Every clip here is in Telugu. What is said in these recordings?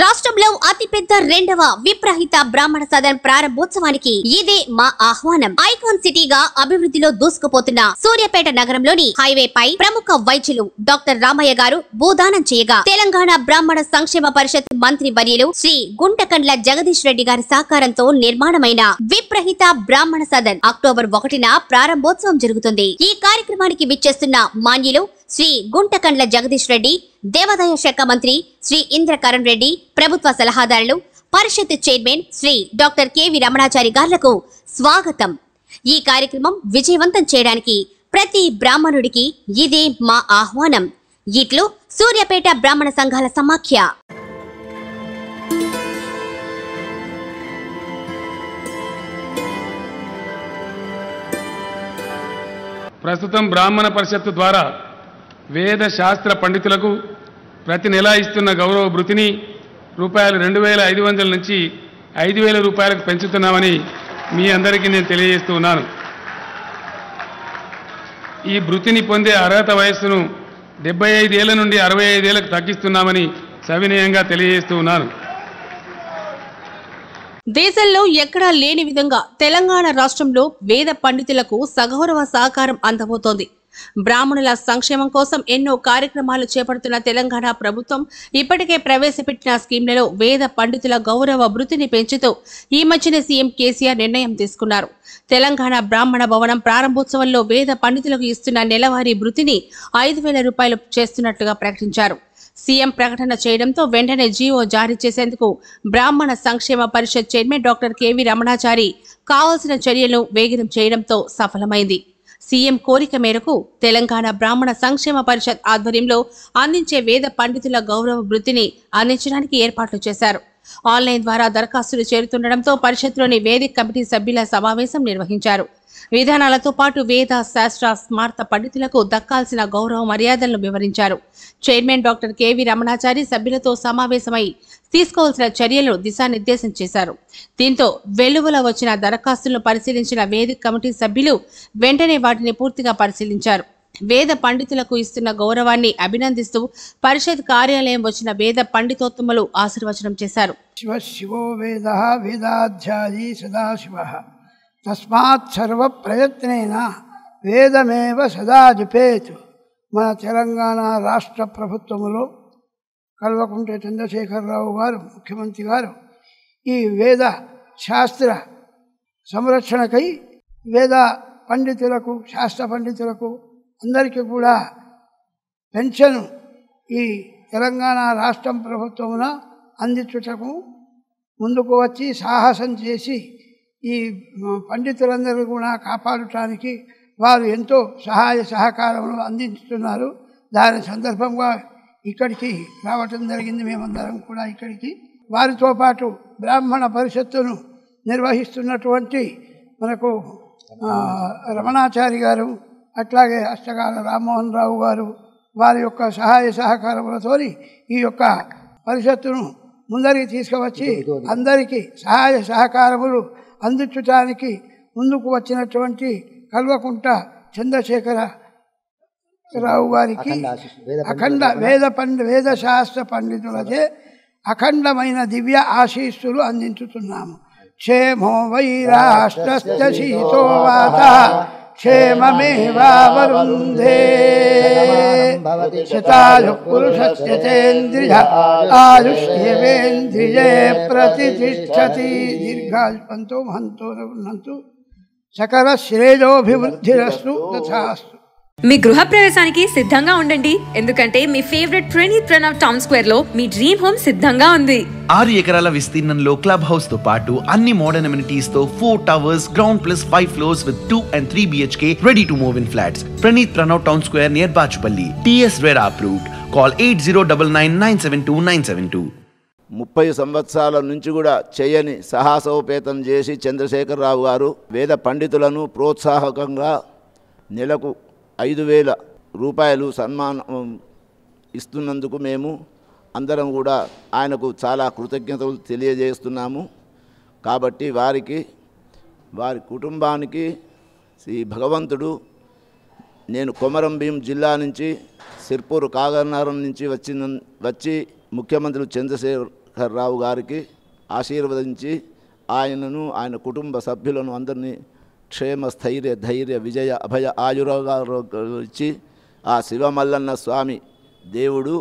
రాష్ట్రంలో అతిపెద్ద రెండవ విప్రహిత బ్రాహ్మణ సదన్ ప్రారంభోత్సవానికి ఇదే మా ఆహ్వానం. ఐకాన్ సిటీగా అభివృద్ధిలో దూసుకుపోతున్న సూర్యాపేట నగరంలోని హైవే పై ప్రముఖ వైద్యులు డాక్టర్ రామయ్య గారు భూదానం చేయగా తెలంగాణ బ్రాహ్మణ సంక్షేమ పరిషత్ మంత్రి వర్యులు శ్రీ గుంటకండ్ల జగదీష్ రెడ్డి గారి సహకారంతో నిర్మాణమైన విప్రహిత బ్రాహ్మణ సదన్ అక్టోబర్ 1న ప్రారంభోత్సవం జరుగుతుంది. ఈ కార్యక్రమానికి విచ్చేస్తున్న మాన్యులు శ్రీ గుంటకండ్ల జగదీష్ రెడ్డి, దేవాదాయ శాఖ మంత్రి శ్రీ ఇంద్రకరణ్ రెడ్డి, ప్రభుత్వ సలహాదారులు, పరిషత్ chairman Shri doctor KV Ramanachari గార్లకు స్వాగతం. ఈ కార్యక్రమం విజయవంతం చేయడానికి ప్రతి బ్రాహ్మణుడికి ఇదే మా ఆహ్వానం. ఇట్లు సూర్యాపేట బ్రాహ్మణ సంఘాల సమాఖ్య. ప్రస్తుతం బ్రాహ్మణ పరిషత్తు ద్వారా వేద శాస్త్ర పండితులకు ప్రతి నెల ఇస్తున్న గౌరవ భృతిని రూపాయలు 2,500 నుంచి 5,000 రూపాయలకు పెంచుతున్నామని మీ అందరికీ నేను తెలియజేస్తూ ఉన్నాను. ఈ భృతిని పొందే అర్హత వయస్సును 75 ఏళ్ల నుండి 65 ఏళ్లకు తగ్గిస్తున్నామని సవినయంగా తెలియజేస్తూ ఉన్నాను. దేశంలో ఎక్కడా లేని విధంగా తెలంగాణ రాష్ట్రంలో వేద పండితులకు సగౌరవ సహకారం అందబోతోంది. బ్రాహ్మణుల సంక్షేమం కోసం ఎన్నో కార్యక్రమాలు చేపడుతున్న తెలంగాణ ప్రభుత్వం ఇప్పటికే ప్రవేశపెట్టిన స్కీమ్లలో వేద పండితుల గౌరవ భృతిని పెంచుతూ ఈ మధ్యన సీఎం కేసీఆర్ నిర్ణయం తీసుకున్నారు. తెలంగాణ బ్రాహ్మణ భవనం ప్రారంభోత్సవంలో వేద పండితులకు ఇస్తున్న నెలవారీ భృతిని 5,000 రూపాయలు చేస్తున్నట్లుగా ప్రకటించారు. సీఎం ప్రకటన చేయడంతో వెంటనే జీవో జారీ చేసేందుకు బ్రాహ్మణ సంక్షేమ పరిషత్ చైర్మన్ డాక్టర్ కెవి రమణాచారి కావాల్సిన చర్యలను వేగం చేయడంతో సఫలమైంది. సీఎం కోరిక మేరకు తెలంగాణ బ్రాహ్మణ సంక్షేమ పరిషత్ ఆధ్వర్యంలో అందించే వేద పండితుల గౌరవ భృతిని అందించడానికి ఏర్పాట్లు చేశారు. ఆన్లైన్ ద్వారా దరఖాస్తులు చేరుతుండటంతో పరిషత్లోని వేదిక కమిటీ సభ్యుల సమావేశం నిర్వహించారు. విధానాలతో పాటు వేద శాస్త్ర స్మార్త పండితులకు దక్కాల్సిన గౌరవ మర్యాదలను వివరించారు. చైర్మన్ డాక్టర్ కెవి రమణాచారి సభ్యులతో సమావేశమై తీసుకోవాల్సిన చర్యలను దిశానిర్దేశం చేశారు. దీంతో వెలువల వచ్చిన దరఖాస్తులను పరిశీలించిన వేదిక కమిటీ సభ్యులు వెంటనే వాటిని పూర్తిగా పరిశీలించారు. వేద పండితులకు ఇస్తున్న గౌరవాన్ని అభినందిస్తూ పరిషత్ కార్యాలయం వచ్చిన వేద పండితోత్తములు ఆశీర్వచనం చేశారు. శివో వేద వేదాధ్యాయీ సదాశివః తస్మాత్ సర్వ ప్రయత్నేన వేదమేవ సదా జపేత్. మన తెలంగాణ రాష్ట్ర ప్రభుత్వములో కల్వకుంట్ల చంద్రశేఖరరావు గారు ముఖ్యమంత్రి గారు ఈ వేద శాస్త్ర సంరక్షణకై వేద పండితులకు శాస్త్ర పండితులకు అందరికీ కూడా పెన్షన్ ఈ తెలంగాణ రాష్ట్రం ప్రభుత్వమున అందించుటకు ముందుకు వచ్చి సాహసం చేసి ఈ పండితులందరూ కూడా కాపాడటానికి వారు ఎంతో సహాయ సహకారములు అందించుతున్నారు. దాని సందర్భంగా ఇక్కడికి రావటం జరిగింది. మేమందరం కూడా ఇక్కడికి వారితో పాటు బ్రాహ్మణ పరిషత్తును నిర్వహిస్తున్నటువంటి మనకు రమణాచారి గారు, అట్లాగే అష్టగాల రామ్మోహన్ రావు గారు వారి యొక్క సహాయ సహకారములతో ఈ యొక్క పరిషత్తును ముందరికి తీసుకువచ్చి అందరికీ సహాయ సహకారములు అందించడానికి ముందుకు వచ్చినటువంటి కల్వకుంట్ల చంద్రశేఖర రావు గారికి అఖండ వేద శాస్త్ర పండితులచే అఖండమైన దివ్య ఆశీస్సులు అందించుతున్నాము. క్షేమో వై రాష్ట్రస్య శీతో వాతః క్షేమమేవావరుంధే శతాయుః పురుషస్య తేంద్రియ ఆయుష్యేవేంద్రియే ప్రతిష్ఠతి. దీర్ఘాయుష్మంతో మహంతో రఘునంతు సకల శ్రేయోభివృద్ధిరస్తు తథాస్తు. మీ గృహ ప్రవేశానికి సిద్ధంగా ఉండండి, ఎందుకంటే మీ ఫేవరెట్ ప్రణీత్ టౌన్ స్క్వేర్ లో మీ డ్రీమ్ హోమ్ సిద్ధంగా ఉంది. 6 ఎకరాల విస్తీర్ణంలో క్లబ్ హౌస్ తో పాటు అన్ని మోడర్న్ అమ్యూనిటీస్ తో 4 towers, ground plus 5 floors with 2 and 3 BHK ready to move in flats. Pranith Town Square near Bachupalli. TS RERA approved. Call 8099972972. 30 సంవత్సరాల నుంచి కూడా చేయని సాహసోపేతం చేసి చంద్రశేఖరరావు గారు వేద పండితులను ప్రోత్సాహకంగా నెలకు 5,000 రూపాయలు సన్మానం ఇస్తున్నందుకు మేము అందరం కూడా ఆయనకు చాలా కృతజ్ఞతలు తెలియజేస్తున్నాము. కాబట్టి వారికి వారి కుటుంబానికి శ్రీ భగవంతుడు, నేను కొమరం భీం జిల్లా నుంచి సిర్పూర్ కాగర్నారం నుంచి వచ్చి ముఖ్యమంత్రి చంద్రశేఖర్ రావు గారికి ఆశీర్వదించి ఆయనను ఆయన కుటుంబ సభ్యులను అందరినీ క్షేమ స్థైర్య ధైర్య విజయ అభయ ఆయురోగాలు ఇచ్చి ఆ శివమల్లన్న స్వామి దేవుడు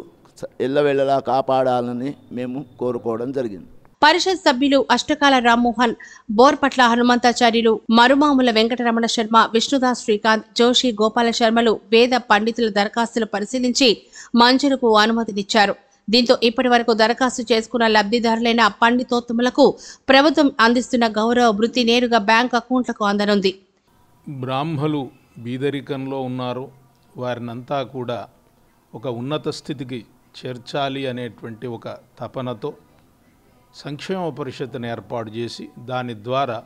ఎల్లవేళలా కాపాడాలని మేము కోరుకోవడం జరిగింది. పరిషత్ సభ్యులు అష్టకాల రామ్మోహన్, బోర్పట్ల హనుమంతాచార్యులు, మరుమాముల వెంకటరమణ శర్మ, విష్ణుదాస్ శ్రీకాంత్, జోషి గోపాల శర్మలు వేద పండితుల దరఖాస్తులు పరిశీలించి మంజూరుకు అనుమతినిచ్చారు. దీంతో ఇప్పటి వరకు దరఖాస్తు చేసుకున్న లబ్ధిదారులైన పండితోత్తములకు ప్రభుత్వం అందిస్తున్న గౌరవ వృత్తి నేరుగా బ్యాంక్ అకౌంట్లకు అందనుంది. బ్రాహ్మలు బీదరికంలో ఉన్నారు, వారినంతా కూడా ఒక ఉన్నత స్థితికి చేర్చాలి అనేటువంటి ఒక తపనతో సంక్షేమ పరిషత్తును ఏర్పాటు చేసి దాని ద్వారా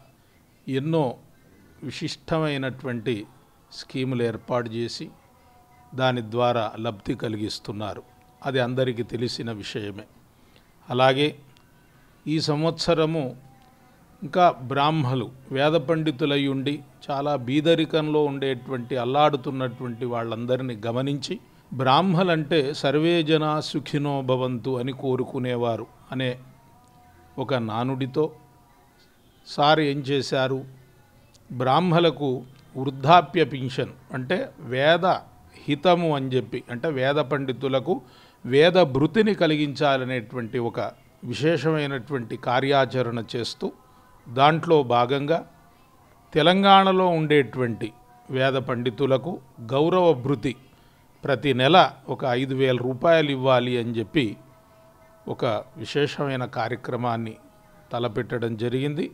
ఎన్నో విశిష్టమైనటువంటి స్కీములు ఏర్పాటు చేసి దాని ద్వారా లబ్ధి కలిగిస్తున్నారు. అది అందరికీ తెలిసిన విషయమే. అలాగే ఈ సంవత్సరము ఇంకా బ్రాహ్మలు వేద పండితులై ఉండి చాలా బీదరికంలో ఉండేటువంటి అల్లాడుతున్నటువంటి వాళ్ళందరినీ గమనించి బ్రాహ్మలంటే సర్వే జనా సుఖినో భవంతు అని కోరుకునేవారు అనే ఒక నానుడితో సార్ ఏం చేశారు, బ్రాహ్మలకు వృద్ధాప్య పింఛన్ అంటే వేద హితము అని చెప్పి, అంటే వేద పండితులకు వేద భృతిని కలిగించాలనేటువంటి ఒక విశేషమైనటువంటి కార్యాచరణ చేస్తూ దాంట్లో భాగంగా తెలంగాణలో ఉండేటువంటి వేద పండితులకు గౌరవ భృతి ప్రతి నెల ఒక 5,000 రూపాయలు ఇవ్వాలి అని చెప్పి ఒక విశేషమైన కార్యక్రమాన్ని తలపెట్టడం జరిగింది.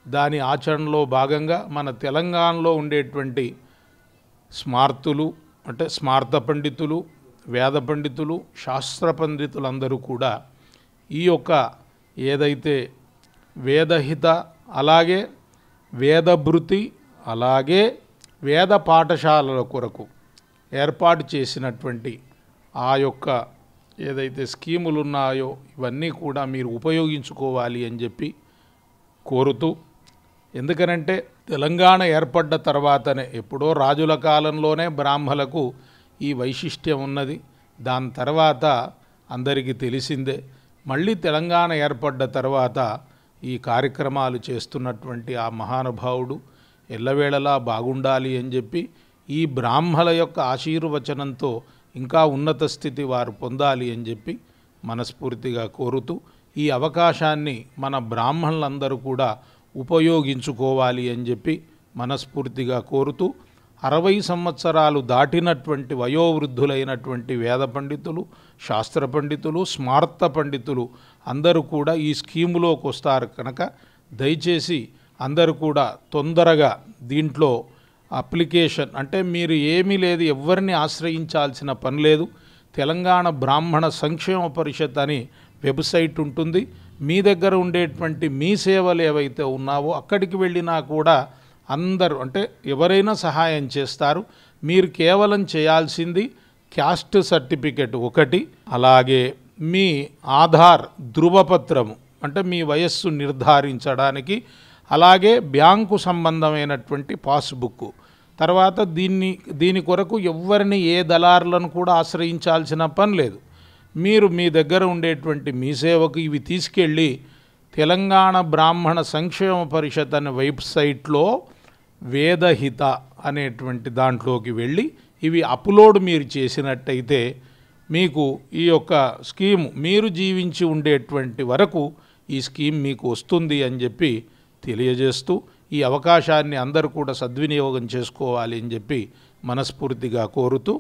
దాని ఆచరణలో భాగంగా మన తెలంగాణలో ఉండేటువంటి స్మార్తులు అంటే స్మార్త పండితులు, వేద పండితులు, శాస్త్ర పండితులందరూ కూడా ఈ యొక్క ఏదైతే వేదహిత అలాగే వేదభృతి అలాగే వేద పాఠశాలల కొరకు ఏర్పాటు చేసినటువంటి ఆ యొక్క ఏదైతే స్కీములు ఉన్నాయో ఇవన్నీ కూడా మీరు ఉపయోగించుకోవాలి అని చెప్పి కోరుతూ, ఎందుకనంటే తెలంగాణ ఏర్పడ్డ తర్వాతనే ఎప్పుడో రాజుల కాలంలోనే బ్రాహ్మలకు ఈ వైశిష్ట్యం ఉన్నది. దాని తర్వాత అందరికీ తెలిసిందే. మళ్ళీ తెలంగాణ ఏర్పడ్డ తర్వాత ఈ కార్యక్రమాలు చేస్తున్నటువంటి ఆ మహానుభావుడు ఎల్లవేళలా బాగుండాలి అని చెప్పి ఈ బ్రాహ్మల యొక్క ఆశీర్వచనంతో ఇంకా ఉన్నత స్థితి వారు పొందాలి అని చెప్పి మనస్ఫూర్తిగా కోరుతూ ఈ అవకాశాన్ని మన బ్రాహ్మణులందరూ కూడా ఉపయోగించుకోవాలి అని చెప్పి మనస్ఫూర్తిగా కోరుతూ 60 సంవత్సరాలు దాటినటువంటి వయోవృద్ధులైనటువంటి వేద పండితులు, శాస్త్ర పండితులు, స్మార్త పండితులు అందరూ కూడా ఈ స్కీములోకి వస్తారు కనుక దయచేసి అందరూ కూడా తొందరగా దీంట్లో అప్లికేషన్, అంటే మీరు ఏమీ లేదు, ఎవరిని ఆశ్రయించాల్సిన పని లేదు. తెలంగాణ బ్రాహ్మణ సంక్షేమ పరిషత్ అని వెబ్సైట్ ఉంటుంది. మీ దగ్గర ఉండేటువంటి మీ సేవలు ఏవైతే ఉన్నావో అక్కడికి వెళ్ళినా కూడా అందరూ అంటే ఎవరైనా సహాయం చేస్తారు. మీరు కేవలం చేయాల్సింది క్యాస్ట్ సర్టిఫికెట్ ఒకటి, అలాగే మీ ఆధార్ ధృవపత్రము అంటే మీ వయస్సు నిర్ధారించడానికి, అలాగే బ్యాంకు సంబంధమైనటువంటి పాస్బుక్. తర్వాత దీని కొరకు ఎవరిని ఏ దళారులను కూడా ఆశ్రయించాల్సిన పని లేదు. మీరు మీ దగ్గర ఉండేటువంటి మీ సేవకు ఇవి తీసుకెళ్ళి తెలంగాణ బ్రాహ్మణ సంక్షేమ పరిషత్ అనే వెబ్సైట్లో వేదహిత అనేటువంటి దాంట్లోకి వెళ్ళి ఇవి అప్లోడ్ మీరు చేసినట్టయితే మీకు ఈ యొక్క స్కీము మీరు జీవించి ఉండేటువంటి వరకు ఈ స్కీమ్ మీకు వస్తుంది అని చెప్పి తెలియజేస్తూ ఈ అవకాశాన్ని అందరూ కూడా సద్వినియోగం చేసుకోవాలి అని చెప్పి మనస్ఫూర్తిగా కోరుతూ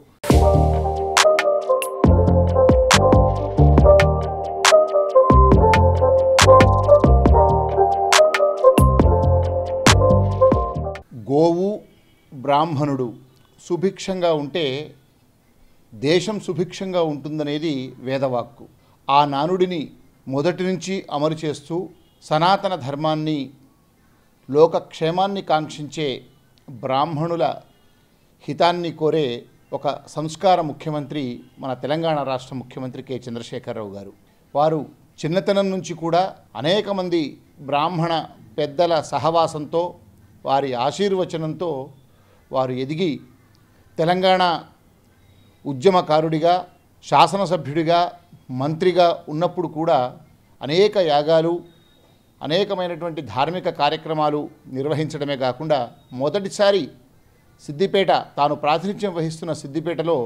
గోవు బ్రాహ్మణుడు సుభిక్షంగా ఉంటే దేశం సుభిక్షంగా ఉంటుందనేది వేదవాక్కు. ఆ నానుడిని మొదటి నుంచి అమలు చేస్తూ సనాతన ధర్మాన్ని లోకక్షేమాన్ని కాంక్షించే బ్రాహ్మణుల హితాన్ని కోరే ఒక సంస్కార ముఖ్యమంత్రి మన తెలంగాణ రాష్ట్ర ముఖ్యమంత్రి కె చంద్రశేఖరరావు గారు. వారు చిన్నతనం నుంచి కూడా అనేక మంది బ్రాహ్మణ పెద్దల సహవాసంతో వారి ఆశీర్వచనంతో వారు ఎదిగి తెలంగాణ ఉద్యమకారుడిగా శాసనసభ్యుడిగా మంత్రిగా ఉన్నప్పుడు కూడా అనేక యాగాలు, అనేకమైనటువంటి ధార్మిక కార్యక్రమాలు నిర్వహించడమే కాకుండా మొదటిసారి సిద్దిపేట, తాను ప్రాతినిధ్యం వహిస్తున్న సిద్దిపేటలో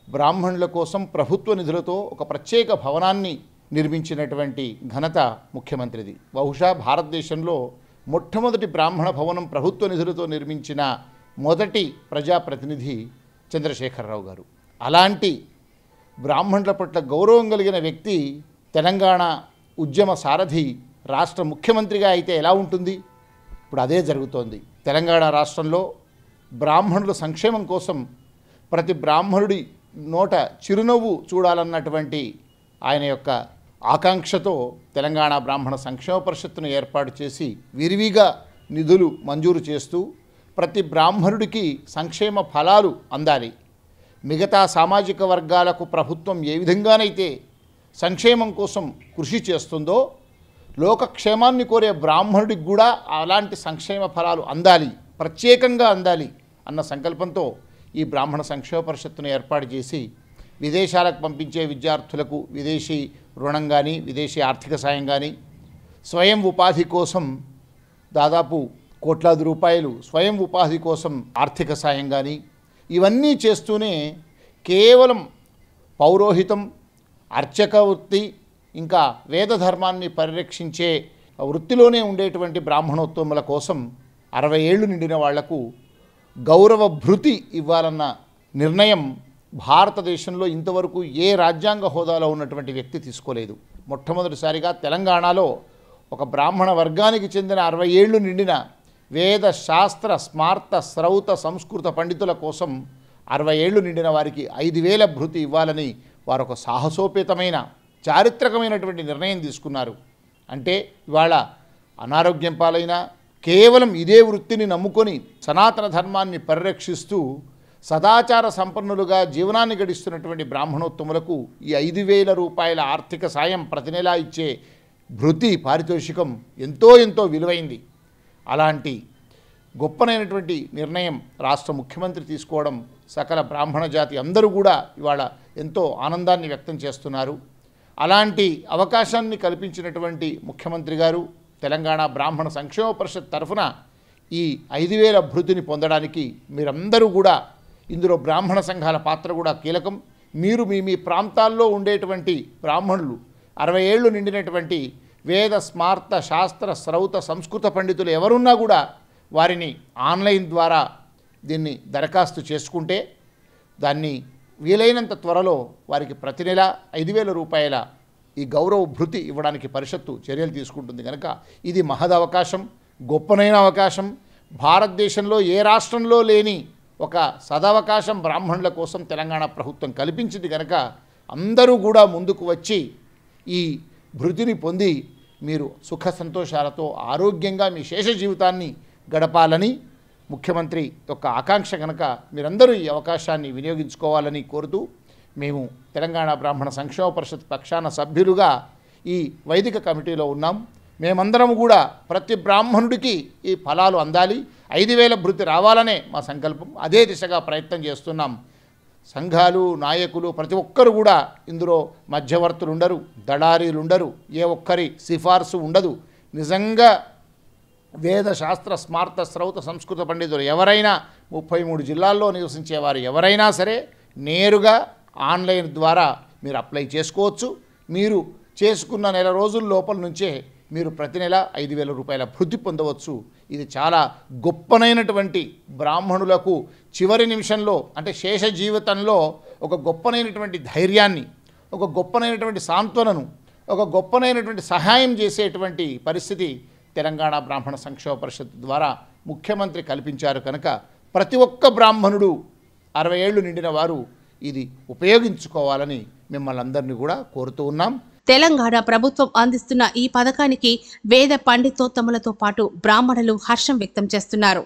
బ్రాహ్మణుల కోసం ప్రభుత్వ నిధులతో ఒక ప్రత్యేక భవనాన్ని నిర్మించినటువంటి ఘనత ముఖ్యమంత్రిది. బహుశా భారతదేశంలో మొట్టమొదటి బ్రాహ్మణ భవనం ప్రభుత్వ నిధులతో నిర్మించిన మొదటి ప్రజాప్రతినిధి చంద్రశేఖరరావు గారు. అలాంటి బ్రాహ్మణుల పట్ల గౌరవం కలిగిన వ్యక్తి తెలంగాణ ఉద్యమ సారథి రాష్ట్ర ముఖ్యమంత్రిగా అయితే ఎలా ఉంటుంది? ఇప్పుడు అదే జరుగుతోంది. తెలంగాణ రాష్ట్రంలో బ్రాహ్మణుల సంక్షేమం కోసం ప్రతి బ్రాహ్మణుడి నోట చిరునవ్వు చూడాలన్నటువంటి ఆయన యొక్క ఆకాంక్షతో తెలంగాణ బ్రాహ్మణ సంక్షేమ పరిషత్తును ఏర్పాటు చేసి విరివిగా నిధులు మంజూరు చేస్తూ ప్రతి బ్రాహ్మణుడికి సంక్షేమ ఫలాలు అందాలి. మిగతా సామాజిక వర్గాలకు ప్రభుత్వం ఏ విధంగానైతే సంక్షేమం కోసం కృషి చేస్తుందో లోకక్షేమాన్ని కోరే బ్రాహ్మణుడికి కూడా అలాంటి సంక్షేమ ఫలాలు అందాలి, ప్రత్యేకంగా అందాలి అన్న సంకల్పంతో ఈ బ్రాహ్మణ సంక్షేమ పరిషత్తును ఏర్పాటు చేసి విదేశాలకు పంపించే విద్యార్థులకు విదేశీ రుణం కానీ, విదేశీ ఆర్థిక సాయం కానీ, స్వయం ఉపాధి కోసం దాదాపు కోట్లాది రూపాయలు స్వయం ఉపాధి కోసం ఆర్థిక సాయం కానీ, ఇవన్నీ చేస్తూనే కేవలం పౌరోహితం, అర్చక వృత్తి, ఇంకా వేద ధర్మాన్ని పరిరక్షించే వృత్తిలోనే ఉండేటువంటి బ్రాహ్మణోత్తముల కోసం 60 ఏళ్ళు నిండిన వాళ్లకు గౌరవ భృతి ఇవ్వాలన్న నిర్ణయం భారతదేశంలో ఇంతవరకు ఏ రాజ్యాంగ హోదాలో ఉన్నటువంటి వ్యక్తి తీసుకోలేదు. మొట్టమొదటిసారిగా తెలంగాణలో ఒక బ్రాహ్మణ వర్గానికి చెందిన 60 ఏళ్ళు నిండిన వేద శాస్త్ర స్మార్త శ్రౌత సంస్కృత పండితుల కోసం 60 ఏళ్ళు నిండిన వారికి 5,000 భృతి ఇవ్వాలని వారు ఒక సాహసోపేతమైన చారిత్రకమైనటువంటి నిర్ణయం తీసుకున్నారు. అంటే ఇవాళ అనారోగ్యం పాలైన కేవలం ఇదే వృత్తిని నమ్ముకొని సనాతన ధర్మాన్ని పరిరక్షిస్తూ సదాచార సంపన్నులుగా జీవనాన్ని గడిస్తున్నటువంటి బ్రాహ్మణోత్తములకు ఈ 5,000 రూపాయల ఆర్థిక సాయం ప్రతి నెలా ఇచ్చే భృతి పారితోషికం ఎంతో విలువైంది. అలాంటి గొప్పనైనటువంటి నిర్ణయం రాష్ట్ర ముఖ్యమంత్రి తీసుకోవడం సకల బ్రాహ్మణ జాతి అందరూ కూడా ఇవాళ ఎంతో ఆనందాన్ని వ్యక్తం చేస్తున్నారు. అలాంటి అవకాశాన్ని కల్పించినటువంటి ముఖ్యమంత్రి గారు తెలంగాణ బ్రాహ్మణ సంక్షేమ పరిషత్ తరఫున ఈ 5,000 భృతిని పొందడానికి మీరందరూ కూడా, ఇందులో బ్రాహ్మణ సంఘాల పాత్ర కూడా కీలకం. మీరు మీ ప్రాంతాల్లో ఉండేటువంటి బ్రాహ్మణులు 60 ఏళ్ళు నిండినటువంటి వేద స్మార్త శాస్త్ర శ్రౌత సంస్కృత పండితులు ఎవరున్నా కూడా వారిని ఆన్లైన్ ద్వారా దీన్ని దరఖాస్తు చేసుకుంటే దాన్ని వీలైనంత త్వరలో వారికి ప్రతి నెల 5,000 రూపాయల ఈ గౌరవ భృతి ఇవ్వడానికి పరిషత్తు చర్యలు తీసుకుంటుంది. కనుక ఇది మహదవకాశం, గొప్పనైన అవకాశం. భారతదేశంలో ఏ రాష్ట్రంలో లేని ఒక సదవకాశం బ్రాహ్మణుల కోసం తెలంగాణ ప్రభుత్వం కల్పించింది. కనుక అందరూ కూడా ముందుకు వచ్చి ఈ భృతిని పొంది మీరు సుఖ సంతోషాలతో ఆరోగ్యంగా మీ శేష జీవితాన్ని గడపాలని ముఖ్యమంత్రి యొక్క ఆకాంక్ష. కనుక మీరందరూ ఈ అవకాశాన్ని వినియోగించుకోవాలని కోరుతూ మేము తెలంగాణ బ్రాహ్మణ సంక్షేమ పరిషత్ పక్షాన సభ్యులుగా ఈ వైదిక కమిటీలో ఉన్నాం. మేమందరం కూడా ప్రతి బ్రాహ్మణుడికి ఈ ఫలాలు అందాలి, 5,000 భృతి రావాలనే మా సంకల్పం. అదే దిశగా ప్రయత్నం చేస్తున్నాం. సంఘాలు, నాయకులు ప్రతి ఒక్కరు కూడా ఇందులో మధ్యవర్తులు ఉండరు, దళారీలు ఉండరు, ఏ ఒక్కరి సిఫార్సు ఉండదు. నిజంగా వేద శాస్త్ర స్మార్త శ్రౌత సంస్కృత పండితులు ఎవరైనా 33 జిల్లాల్లో నివసించేవారు ఎవరైనా సరే నేరుగా ఆన్లైన్ ద్వారా మీరు అప్లై చేసుకోవచ్చు. మీరు చేసుకున్న నెల రోజుల లోపల నుంచే మీరు ప్రతి నెల 5,000 రూపాయల భృతి పొందవచ్చు. ఇది చాలా గొప్పనైనటువంటి బ్రాహ్మణులకు చివరి నిమిషంలో, అంటే శేష జీవితంలో ఒక గొప్పనైనటువంటి ధైర్యాన్ని, ఒక గొప్పనైనటువంటి సాంత్వనను, ఒక గొప్పనైనటువంటి సహాయం చేసేటువంటి పరిస్థితి తెలంగాణ బ్రాహ్మణ సంక్షేమ పరిషత్ ద్వారా ముఖ్యమంత్రి కల్పించారు. కనుక ప్రతి ఒక్క బ్రాహ్మణుడు 60 ఏళ్ళు నిండిన వారు ఇది ఉపయోగించుకోవాలని మిమ్మల్ని అందరినీ కూడా కోరుతూ ఉన్నాం. తెలంగాణ ప్రభుత్వం అందిస్తున్న ఈ పథకానికి వేద పండితోత్తములతో పాటు బ్రాహ్మణులు హర్షం వ్యక్తం చేస్తున్నారు.